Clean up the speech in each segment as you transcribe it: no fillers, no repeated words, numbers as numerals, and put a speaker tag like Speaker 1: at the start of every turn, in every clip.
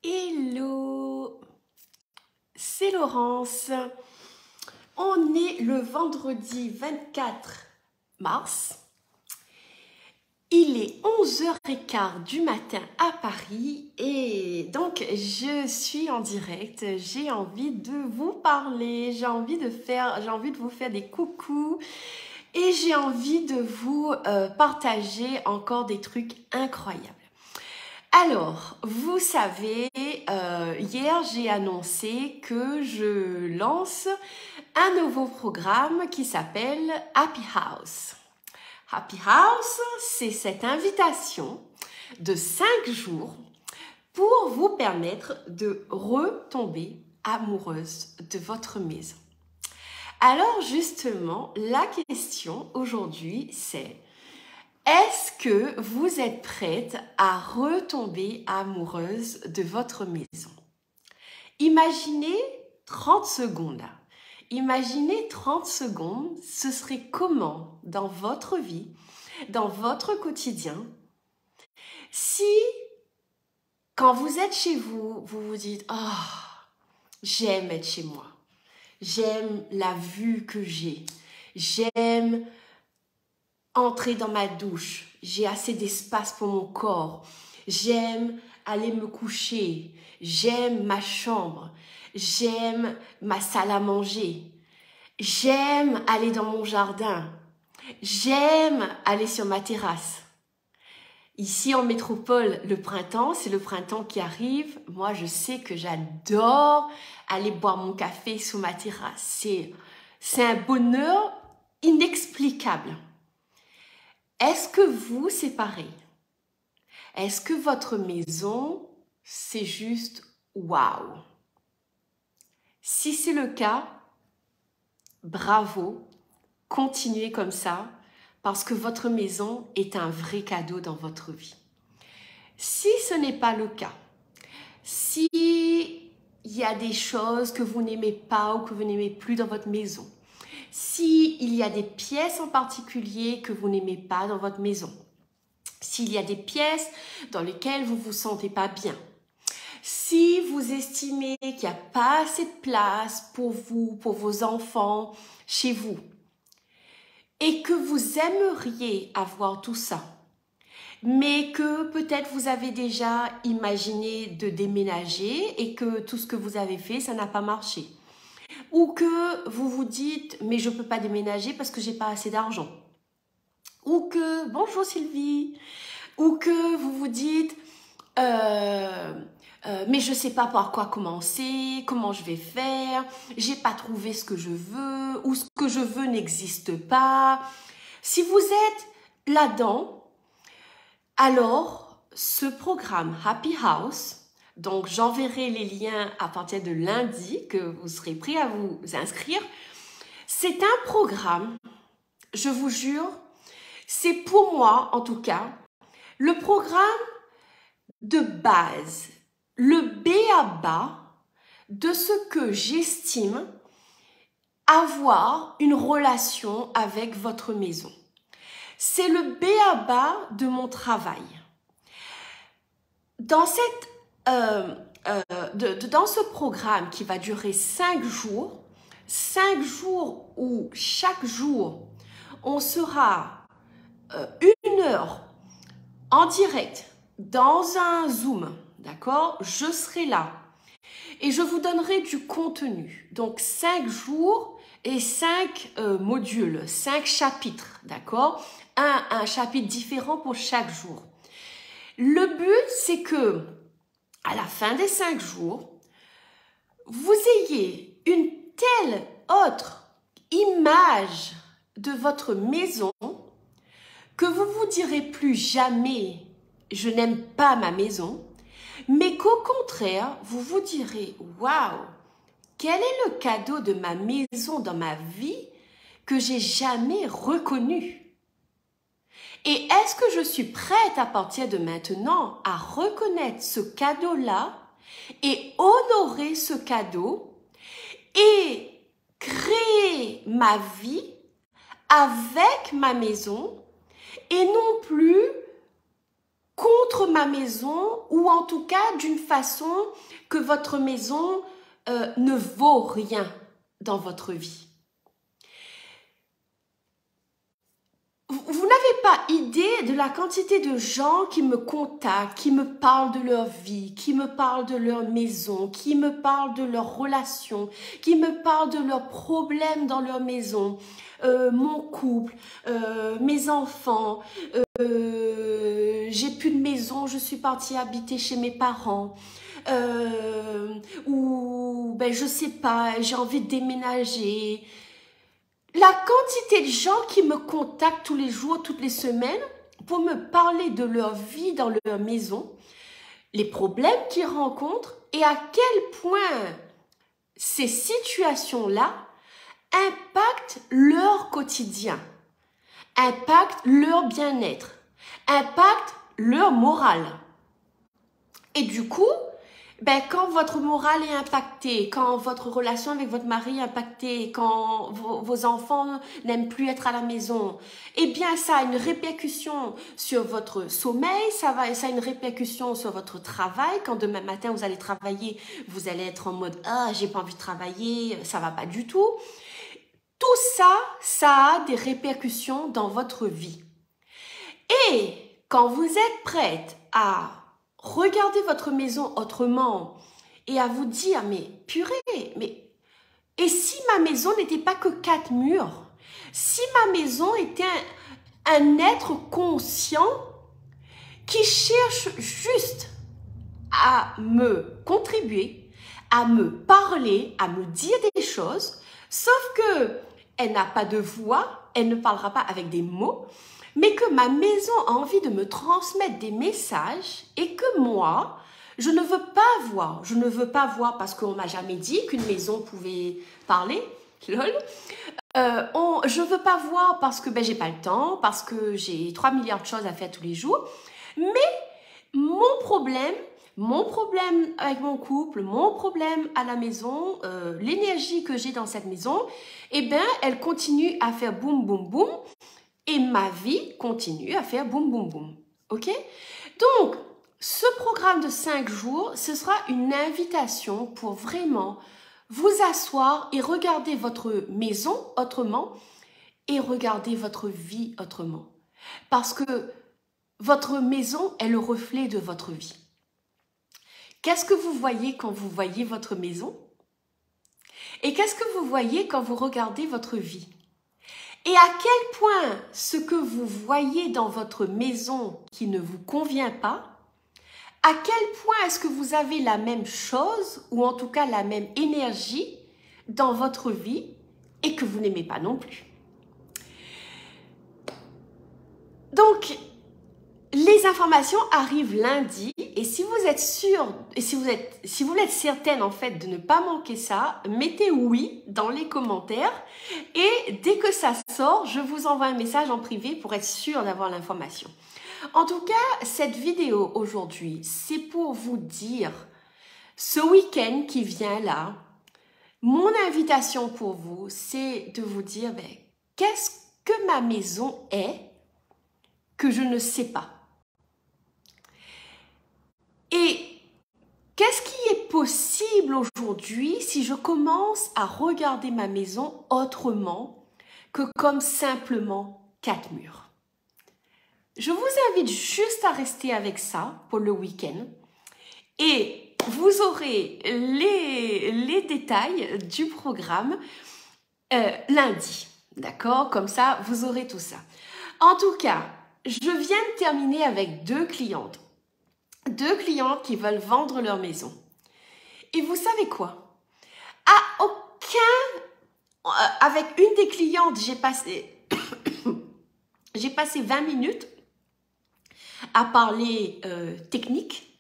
Speaker 1: Hello, c'est Laurence. On est le vendredi 24 mars. Il est 11h15 du matin à Paris et donc je suis en direct. J'ai envie de vous parler, j'ai envie de vous faire des coucous et j'ai envie de vous partager encore des trucs incroyables. Alors, vous savez, hier j'ai annoncé que je lance un nouveau programme qui s'appelle Happy House. Happy House, c'est cette invitation de 5 jours pour vous permettre de retomber amoureuse de votre maison. Alors justement, la question aujourd'hui c'est: est-ce que vous êtes prête à retomber amoureuse de votre maison? Imaginez 30 secondes. Imaginez 30 secondes, ce serait comment dans votre vie, dans votre quotidien, si quand vous êtes chez vous, vous vous dites « Oh, j'aime être chez moi, j'aime la vue que j'ai, j'aime entrer dans ma douche, j'ai assez d'espace pour mon corps, j'aime aller me coucher, j'aime ma chambre, j'aime ma salle à manger, j'aime aller dans mon jardin, j'aime aller sur ma terrasse. » Ici en métropole, le printemps, c'est le printemps qui arrive. Moi, je sais que j'adore aller boire mon café sous ma terrasse. C'est un bonheur inexplicable. Est-ce que vous, c'est pareil? Est-ce que votre maison, c'est juste waouh? Si c'est le cas, bravo, continuez comme ça parce que votre maison est un vrai cadeau dans votre vie. Si ce n'est pas le cas, si il y a des choses que vous n'aimez pas ou que vous n'aimez plus dans votre maison, s'il y a des pièces en particulier que vous n'aimez pas dans votre maison, s'il y a des pièces dans lesquelles vous ne vous sentez pas bien, si vous estimez qu'il n'y a pas assez de place pour vous, pour vos enfants, chez vous, et que vous aimeriez avoir tout ça, mais que peut-être vous avez déjà imaginé de déménager et que tout ce que vous avez fait, ça n'a pas marché. Ou que vous vous dites, mais je ne peux pas déménager parce que je n'ai pas assez d'argent. Ou que, bonjour Sylvie, ou que vous vous dites, mais je ne sais pas par quoi commencer, comment je vais faire, j'ai pas trouvé ce que je veux, ou ce que je veux n'existe pas. Si vous êtes là-dedans, alors ce programme Happy House, donc j'enverrai les liens à partir de lundi que vous serez prêts à vous inscrire, c'est un programme, je vous jure, c'est pour moi en tout cas, le programme de base, le b.a.-ba de ce que j'estime avoir une relation avec votre maison. C'est le b.a.-ba de mon travail. Dans dans ce programme qui va durer 5 jours où chaque jour, on sera 1 heure en direct dans un Zoom, d'accord? Je serai là et je vous donnerai du contenu. Donc 5 jours et 5 modules, 5 chapitres, d'accord? Un chapitre différent pour chaque jour. Le but, c'est que à la fin des 5 jours, vous ayez une telle autre image de votre maison que vous vous direz plus jamais « je n'aime pas ma maison », mais qu'au contraire, vous vous direz « waouh, quel est le cadeau de ma maison dans ma vie que j'ai jamais reconnu ?» Et est-ce que je suis prête à partir de maintenant à reconnaître ce cadeau-là et honorer ce cadeau et créer ma vie avec ma maison et non plus contre ma maison ou en tout cas d'une façon que votre maison ne vaut rien dans votre vie. Vous n'avez pas idée de la quantité de gens qui me contactent, qui me parlent de leur vie, qui me parlent de leur maison, qui me parlent de leurs relations, qui me parlent de leurs problèmes dans leur maison, mon couple, mes enfants, j'ai plus de maison, je suis partie habiter chez mes parents, ou ben je sais pas, j'ai envie de déménager. La quantité de gens qui me contactent tous les jours, toutes les semaines, pour me parler de leur vie dans leur maison, les problèmes qu'ils rencontrent et à quel point ces situations-là impactent leur quotidien, impactent leur bien-être, impactent leur morale. Et du coup, ben, quand votre morale est impactée, quand votre relation avec votre mari est impactée, quand vos enfants n'aiment plus être à la maison, eh bien, ça a une répercussion sur votre sommeil, ça a une répercussion sur votre travail. Quand demain matin, vous allez travailler, vous allez être en mode « Ah, j'ai pas envie de travailler, ça va pas du tout ». Tout ça, ça a des répercussions dans votre vie. Et quand vous êtes prête à regarder votre maison autrement et à vous dire, mais purée, mais et si ma maison n'était pas que 4 murs? Si ma maison était un être conscient qui cherche juste à me contribuer, à me parler, à me dire des choses, sauf que elle n'a pas de voix, elle ne parlera pas avec des mots, mais que ma maison a envie de me transmettre des messages et que moi, je ne veux pas voir. Je ne veux pas voir parce qu'on m'a jamais dit qu'une maison pouvait parler. Lol. Je ne veux pas voir parce que ben, j'ai pas le temps, parce que j'ai 3 milliards de choses à faire tous les jours. Mais mon problème avec mon couple, mon problème à la maison, l'énergie que j'ai dans cette maison, eh bien, elle continue à faire boum, boum, boum. Et ma vie continue à faire boum, boum, boum. OK? Donc, ce programme de 5 jours, ce sera une invitation pour vraiment vous asseoir et regarder votre maison autrement et regarder votre vie autrement. Parce que votre maison est le reflet de votre vie. Qu'est-ce que vous voyez quand vous voyez votre maison? Et qu'est-ce que vous voyez quand vous regardez votre vie? Et à quel point ce que vous voyez dans votre maison qui ne vous convient pas, à quel point est-ce que vous avez la même chose ou en tout cas la même énergie dans votre vie et que vous n'aimez pas non plus. Donc, les informations arrivent lundi et si vous êtes sûr et si vous êtes certaine en fait de ne pas manquer ça, mettez oui dans les commentaires et dès que ça sort, je vous envoie un message en privé pour être sûr d'avoir l'information. En tout cas, cette vidéo aujourd'hui, c'est pour vous dire ce week-end qui vient là, mon invitation pour vous, c'est de vous dire ben, qu'est-ce que ma maison est que je ne sais pas. Et qu'est-ce qui est possible aujourd'hui si je commence à regarder ma maison autrement que comme simplement 4 murs? Je vous invite juste à rester avec ça pour le week-end et vous aurez les détails du programme lundi. D'accord? Comme ça, vous aurez tout ça. En tout cas, je viens de terminer avec 2 clientes. 2 clientes qui veulent vendre leur maison. Et vous savez quoi? Avec une des clientes, j'ai passé 20 minutes à parler technique.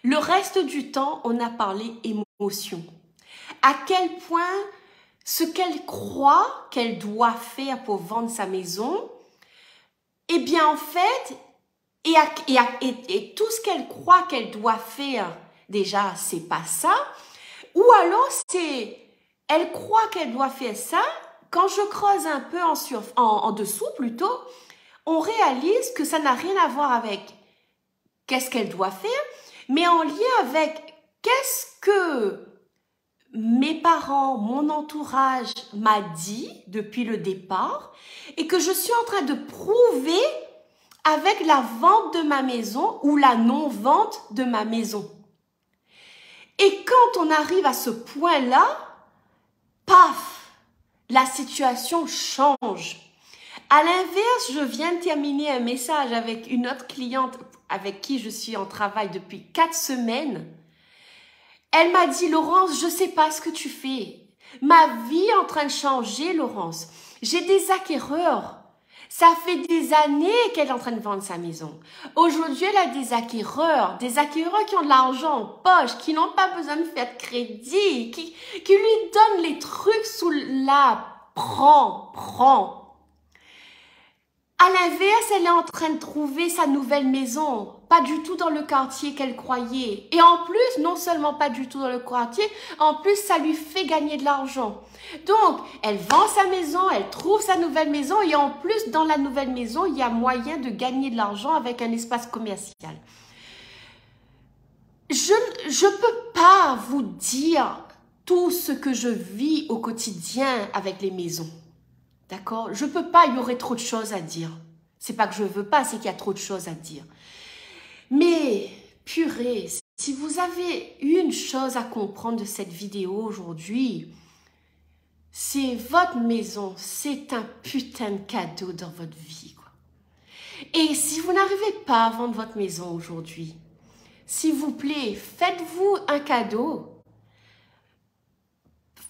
Speaker 1: Le reste du temps, on a parlé émotion. À quel point ce qu'elle croit qu'elle doit faire pour vendre sa maison, eh bien en fait, et tout ce qu'elle croit qu'elle doit faire, déjà, c'est pas ça. Ou alors, elle croit qu'elle doit faire ça. Quand je creuse un peu en dessous plutôt, on réalise que ça n'a rien à voir avec qu'est-ce qu'elle doit faire, mais en lien avec qu'est-ce que mes parents, mon entourage m'a dit depuis le départ et que je suis en train de prouver avec la vente de ma maison ou la non-vente de ma maison. Et quand on arrive à ce point-là, paf, la situation change. À l'inverse, je viens de terminer un message avec une autre cliente avec qui je suis en travail depuis 4 semaines. Elle m'a dit, Laurence, je ne sais pas ce que tu fais. Ma vie est en train de changer, Laurence. J'ai des acquéreurs. Ça fait des années qu'elle est en train de vendre sa maison. Aujourd'hui, elle a des acquéreurs qui ont de l'argent en poche, qui n'ont pas besoin de faire de crédit, qui lui donnent les trucs sous la... Prends. À l'inverse, elle est en train de trouver sa nouvelle maison, pas du tout dans le quartier qu'elle croyait. Et en plus, non seulement pas du tout dans le quartier, en plus, ça lui fait gagner de l'argent. Donc, elle vend sa maison, elle trouve sa nouvelle maison et en plus, dans la nouvelle maison, il y a moyen de gagner de l'argent avec un espace commercial. Je ne peux pas vous dire tout ce que je vis au quotidien avec les maisons. D'accord? Je ne peux pas, il y aurait trop de choses à dire. C'est pas que je ne veux pas, c'est qu'il y a trop de choses à dire. Mais, purée, si vous avez une chose à comprendre de cette vidéo aujourd'hui, c'est votre maison, c'est un putain de cadeau dans votre vie, quoi. Et si vous n'arrivez pas à vendre votre maison aujourd'hui, s'il vous plaît, faites-vous un cadeau.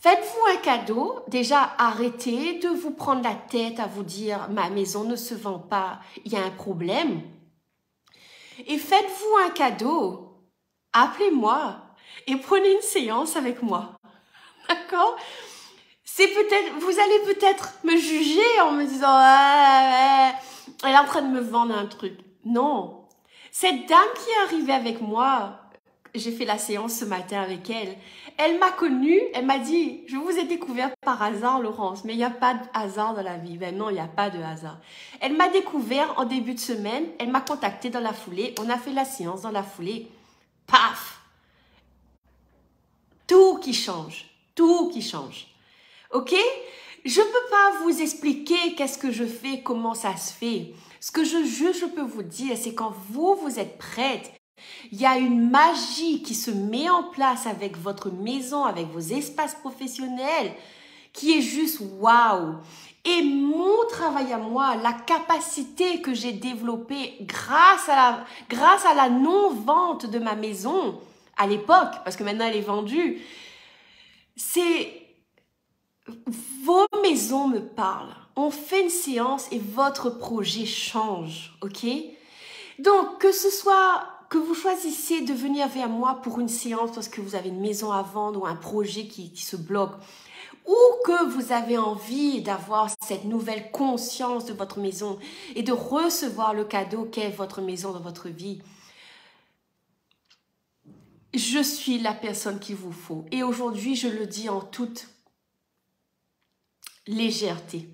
Speaker 1: Faites-vous un cadeau, déjà arrêtez de vous prendre la tête à vous dire ma maison ne se vend pas, il y a un problème. Et faites-vous un cadeau, appelez-moi et prenez une séance avec moi. D'accord? C'est peut-être, vous allez peut-être me juger en me disant elle est en train de me vendre un truc. Non, cette dame qui est arrivée avec moi, j'ai fait la séance ce matin avec elle. Elle m'a connue, elle m'a dit, je vous ai découvert par hasard, Laurence, mais il n'y a pas de hasard dans la vie. Ben non, il n'y a pas de hasard. Elle m'a découvert en début de semaine, elle m'a contacté dans la foulée, on a fait la séance dans la foulée. Paf! Tout qui change. Ok? Je ne peux pas vous expliquer qu'est-ce que je fais, comment ça se fait. Ce que je peux vous dire, c'est quand vous êtes prête, il y a une magie qui se met en place avec votre maison, avec vos espaces professionnels, qui est juste waouh. Et mon travail à moi, la capacité que j'ai développée grâce à la non-vente de ma maison à l'époque, parce que maintenant elle est vendue, c'est vos maisons me parlent. On fait une séance et votre projet change, ok? Donc, que ce soit que vous choisissez de venir vers moi pour une séance parce que vous avez une maison à vendre ou un projet qui se bloque, ou que vous avez envie d'avoir cette nouvelle conscience de votre maison et de recevoir le cadeau qu'est votre maison dans votre vie, je suis la personne qu'il vous faut. Et aujourd'hui, je le dis en toute légèreté.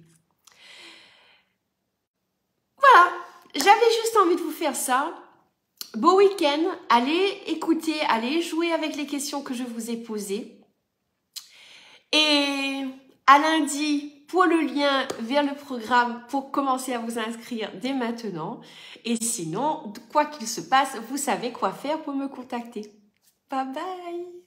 Speaker 1: Voilà, j'avais juste envie de vous faire ça. Beau week-end, allez écouter, allez jouer avec les questions que je vous ai posées. Et à lundi, pour le lien vers le programme, pour commencer à vous inscrire dès maintenant. Et sinon, quoi qu'il se passe, vous savez quoi faire pour me contacter. Bye bye!